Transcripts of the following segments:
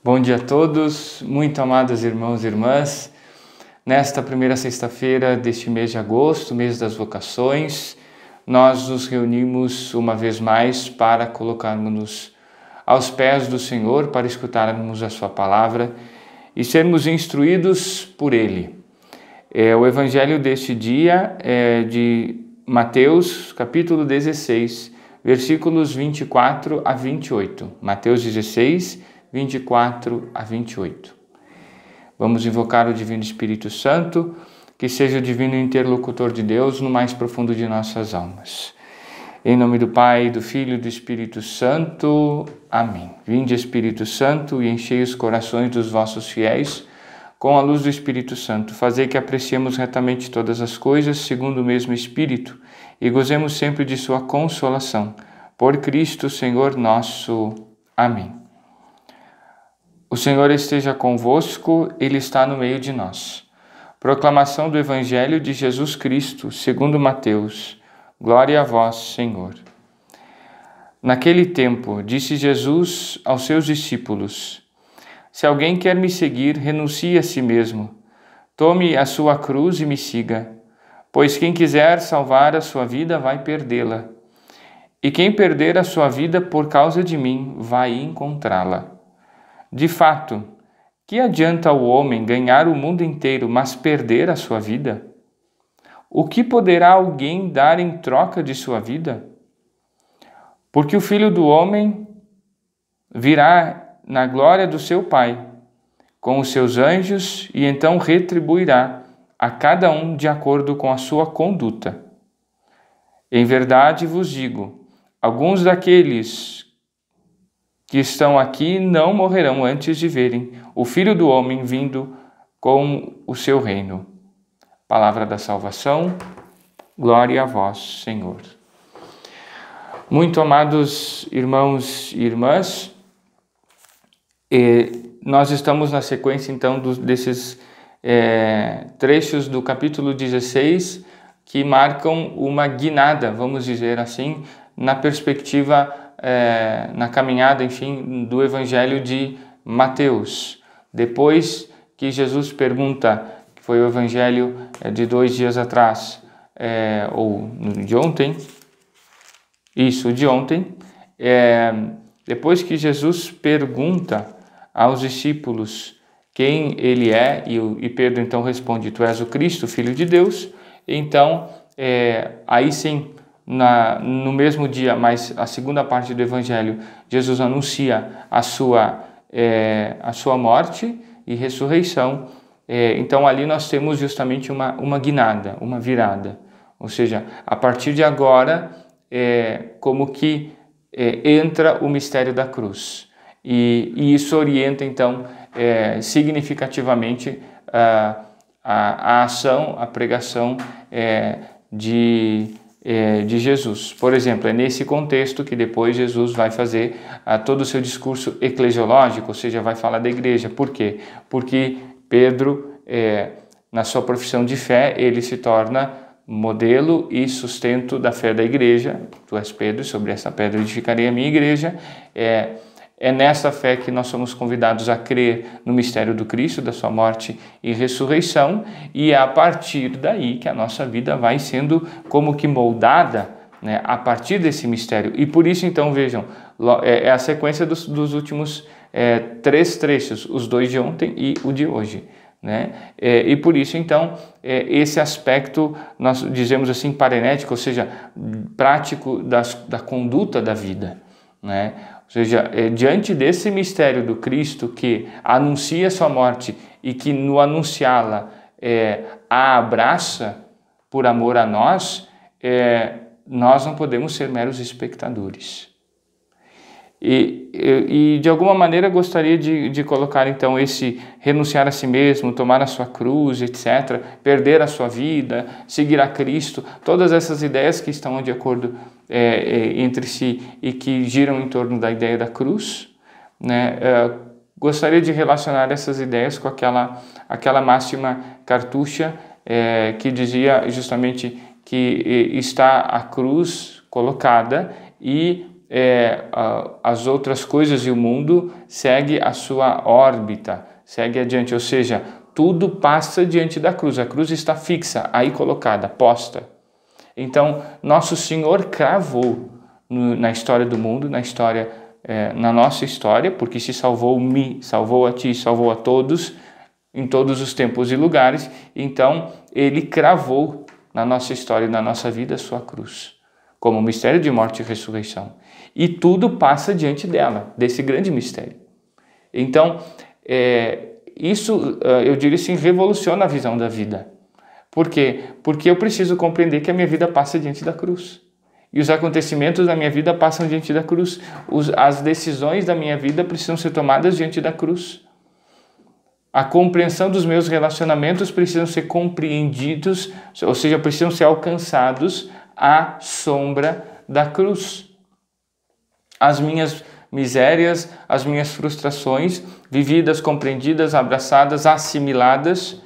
Bom dia a todos, muito amados irmãos e irmãs. Nesta primeira sexta-feira deste mês de agosto, mês das vocações, nós nos reunimos uma vez mais para colocarmos-nos aos pés do Senhor, para escutarmos a sua palavra e sermos instruídos por Ele. O evangelho deste dia é de Mateus, capítulo 16, versículos 24 a 28. Mateus 16, 24 a 28. Vamos invocar o Divino Espírito Santo, que seja o divino interlocutor de Deus no mais profundo de nossas almas. Em nome do Pai, do Filho e do Espírito Santo. Amém. Vinde, Espírito Santo, e enchei os corações dos vossos fiéis com a luz do Espírito Santo. Fazei que apreciemos retamente todas as coisas segundo o mesmo Espírito e gozemos sempre de sua consolação. Por Cristo, Senhor nosso. Amém. O Senhor esteja convosco, Ele está no meio de nós. Proclamação do Evangelho de Jesus Cristo, segundo Mateus. Glória a vós, Senhor. Naquele tempo, disse Jesus aos seus discípulos: Se alguém quer me seguir, renuncie a si mesmo. Tome a sua cruz e me siga. Pois quem quiser salvar a sua vida vai perdê-la. E quem perder a sua vida por causa de mim vai encontrá-la. De fato, que adianta o homem ganhar o mundo inteiro, mas perder a sua vida? O que poderá alguém dar em troca de sua vida? Porque o Filho do Homem virá na glória do seu Pai, com os seus anjos, e então retribuirá a cada um de acordo com a sua conduta. Em verdade vos digo, alguns daqueles que estão aqui não morrerão antes de verem o Filho do Homem vindo com o seu reino. Palavra da salvação, glória a vós, Senhor. Muito amados irmãos e irmãs, nós estamos na sequência então desses trechos do capítulo 16 que marcam uma guinada, vamos dizer assim, na perspectiva na caminhada, enfim, do Evangelho de Mateus. Depois que Jesus pergunta, que foi o Evangelho de 2 dias atrás, ou de ontem, depois que Jesus pergunta aos discípulos quem ele é, e Pedro então responde: Tu és o Cristo, Filho de Deus. Então, aí sim, no mesmo dia, mas a segunda parte do Evangelho, Jesus anuncia a sua morte e ressurreição. Então ali nós temos justamente uma guinada, uma virada. Ou seja, a partir de agora, como que entra o mistério da cruz. E isso orienta então significativamente a ação, a pregação de Jesus. Por exemplo, é nesse contexto que depois Jesus vai fazer todo o seu discurso eclesiológico, ou seja, vai falar da igreja. Por quê? Porque Pedro, na sua profissão de fé, ele se torna modelo e sustento da fé da igreja. Tu és Pedro, sobre essa pedra edificarei a minha igreja. É nessa fé que nós somos convidados a crer no mistério do Cristo, da sua morte e ressurreição, e é a partir daí que a nossa vida vai sendo como que moldada, né, a partir desse mistério. E por isso, então, vejam, é a sequência dos últimos 3 trechos, os 2 de ontem e o de hoje. Né? E por isso, então, esse aspecto, nós dizemos assim, parenético, ou seja, prático da conduta da vida, né? Ou seja, diante desse mistério do Cristo que anuncia sua morte e que no anunciá-la a abraça por amor a nós, nós não podemos ser meros espectadores. E de alguma maneira gostaria de colocar então esse renunciar a si mesmo, tomar a sua cruz, etc., perder a sua vida, seguir a Cristo, todas essas ideias que estão de acordo entre si e que giram em torno da ideia da cruz, né? Gostaria de relacionar essas ideias com aquela máxima cartucha que dizia justamente que está a cruz colocada e as outras coisas e o mundo segue a sua órbita, segue adiante, ou seja, tudo passa diante da cruz. A cruz está fixa, aí colocada, posta. Então, nosso Senhor cravou na história do mundo, na nossa história, porque se salvou-me, salvou a ti, salvou a todos, em todos os tempos e lugares. Então, Ele cravou na nossa história e na nossa vida a sua cruz, como mistério de morte e ressurreição. E tudo passa diante dela, desse grande mistério. Então, isso, eu diria assim, revoluciona a visão da vida. Por quê? Porque eu preciso compreender que a minha vida passa diante da cruz. E os acontecimentos da minha vida passam diante da cruz. As decisões da minha vida precisam ser tomadas diante da cruz. A compreensão dos meus relacionamentos precisam ser compreendidos, ou seja, precisam ser alcançados à sombra da cruz. As minhas misérias, as minhas frustrações, vividas, compreendidas, abraçadas, assimiladas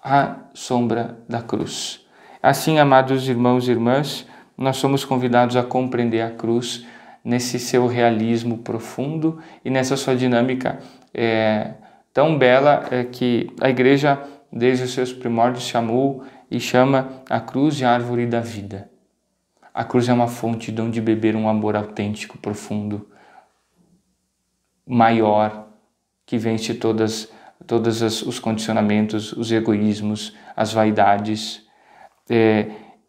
à sombra da cruz. Assim, amados irmãos e irmãs, nós somos convidados a compreender a cruz nesse seu realismo profundo e nessa sua dinâmica tão bela que a Igreja, desde os seus primórdios, chamou e chama a cruz de árvore da vida. A cruz é uma fonte de onde beber um amor autêntico, profundo, maior, que vence todos os condicionamentos, os egoísmos, as vaidades.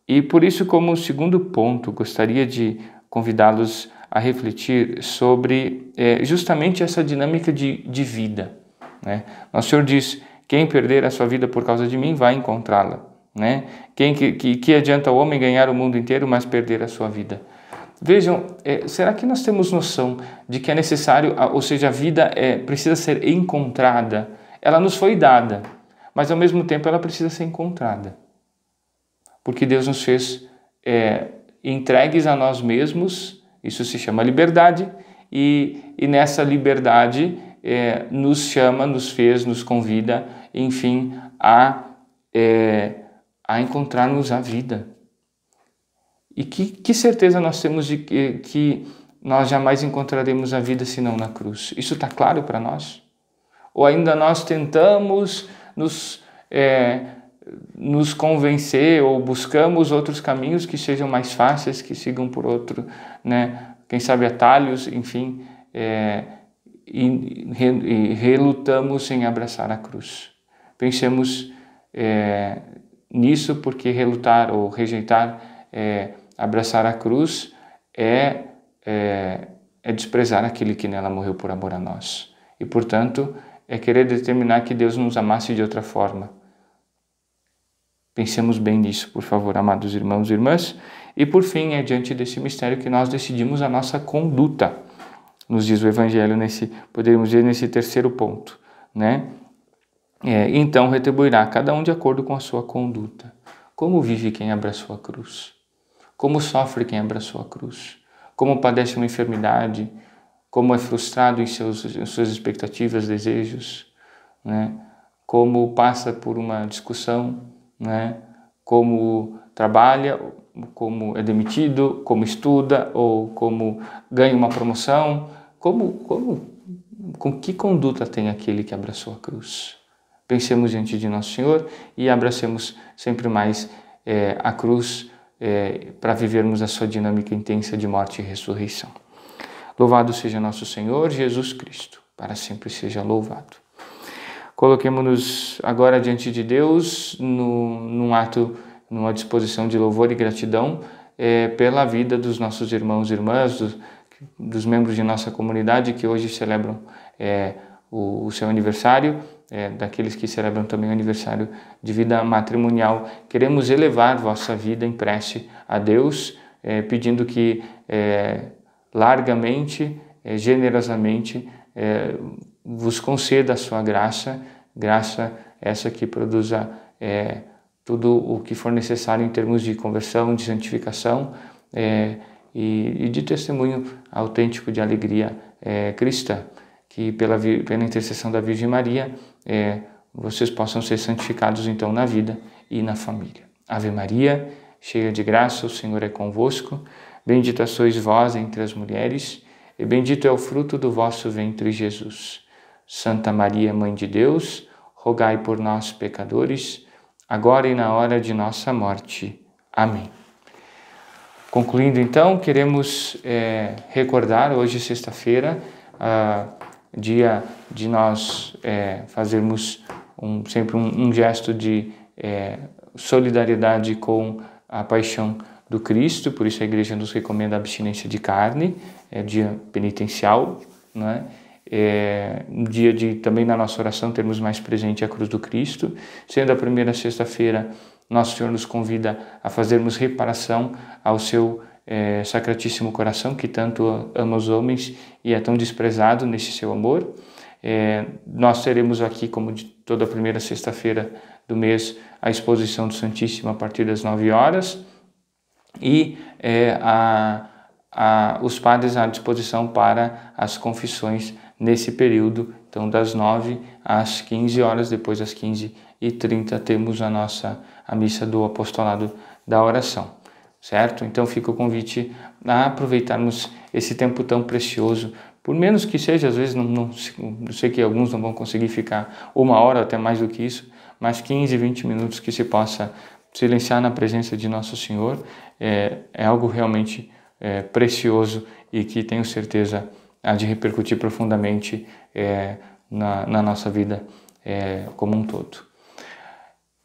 E por isso, como segundo ponto, gostaria de convidá-los a refletir sobre justamente essa dinâmica de vida. Né? Nosso Senhor diz, quem perder a sua vida por causa de mim vai encontrá-la. Né? Que adianta o homem ganhar o mundo inteiro, mas perder a sua vida? Vejam, será que nós temos noção de que é necessário, ou seja, a vida precisa ser encontrada? Ela nos foi dada, mas ao mesmo tempo ela precisa ser encontrada. Porque Deus nos fez entregues a nós mesmos, isso se chama liberdade, e nessa liberdade nos chama, nos fez, nos convida, enfim, a encontrarmos a vida. E que certeza nós temos de que nós jamais encontraremos a vida senão na cruz? Isso está claro para nós? Ou ainda nós tentamos nos convencer ou buscamos outros caminhos que sejam mais fáceis, que sigam por outro, né? Quem sabe atalhos, enfim, e relutamos em abraçar a cruz. Pensemos nisso, porque relutar ou rejeitar, abraçar a cruz é desprezar aquele que nela morreu por amor a nós. E, portanto, é querer determinar que Deus nos amasse de outra forma. Pensemos bem nisso, por favor, amados irmãos e irmãs. E, por fim, é diante desse mistério que nós decidimos a nossa conduta. Nos diz o Evangelho, poderíamos dizer, nesse terceiro ponto, né? Então retribuirá cada um de acordo com a sua conduta. Como vive quem abraçou a cruz? Como sofre quem abraçou a cruz? Como padece uma enfermidade? Como é frustrado em suas expectativas, desejos? Né? Como passa por uma discussão? Né? Como trabalha? Como é demitido? Como estuda? Ou como ganha uma promoção? Com que conduta tem aquele que abraçou a cruz? Pensemos diante de Nosso Senhor e abracemos sempre mais a cruz para vivermos a sua dinâmica intensa de morte e ressurreição. Louvado seja nosso Senhor Jesus Cristo, para sempre seja louvado. Coloquemo-nos agora diante de Deus num ato, numa disposição de louvor e gratidão pela vida dos nossos irmãos e irmãs, dos membros de nossa comunidade que hoje celebram o seu aniversário, daqueles que celebram também o aniversário de vida matrimonial. Queremos elevar vossa vida em prece a Deus, pedindo que largamente, generosamente, vos conceda a sua graça essa que produza tudo o que for necessário em termos de conversão, de santificação e de testemunho autêntico de alegria cristã. Que pela intercessão da Virgem Maria, vocês possam ser santificados então na vida e na família. Ave Maria, cheia de graça, o Senhor é convosco. Bendita sois vós entre as mulheres, e bendito é o fruto do vosso ventre, Jesus. Santa Maria, Mãe de Deus, rogai por nós, pecadores, agora e na hora de nossa morte. Amém. Concluindo então, queremos recordar, hoje sexta-feira, dia de nós fazermos sempre um gesto de solidariedade com a paixão do Cristo, por isso a igreja nos recomenda a abstinência de carne, dia penitencial, não é? Um dia de também na nossa oração termos mais presente a cruz do Cristo. Sendo a primeira sexta-feira, Nosso Senhor nos convida a fazermos reparação ao seu Sacratíssimo Coração, que tanto ama os homens e é tão desprezado nesse seu amor. Nós teremos aqui, como de toda a primeira sexta-feira do mês, a exposição do Santíssimo a partir das 9 horas e os padres à disposição para as confissões nesse período, então das 9 às 15 horas, depois às 15h30 temos a missa do apostolado da oração, certo? Então fica o convite a aproveitarmos esse tempo tão precioso, por menos que seja, às vezes eu sei que alguns não vão conseguir ficar 1 hora, até mais do que isso, mas 15, 20 minutos que se possa silenciar na presença de Nosso Senhor, é algo realmente precioso e que tenho certeza há de repercutir profundamente na nossa vida como um todo.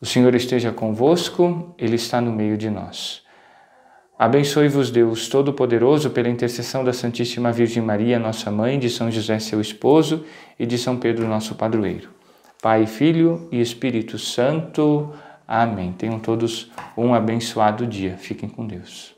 O Senhor esteja convosco, Ele está no meio de nós. Abençoe-vos Deus Todo-Poderoso pela intercessão da Santíssima Virgem Maria, nossa Mãe, de São José, seu esposo, e de São Pedro, nosso padroeiro. Pai, Filho e Espírito Santo. Amém. Tenham todos um abençoado dia. Fiquem com Deus.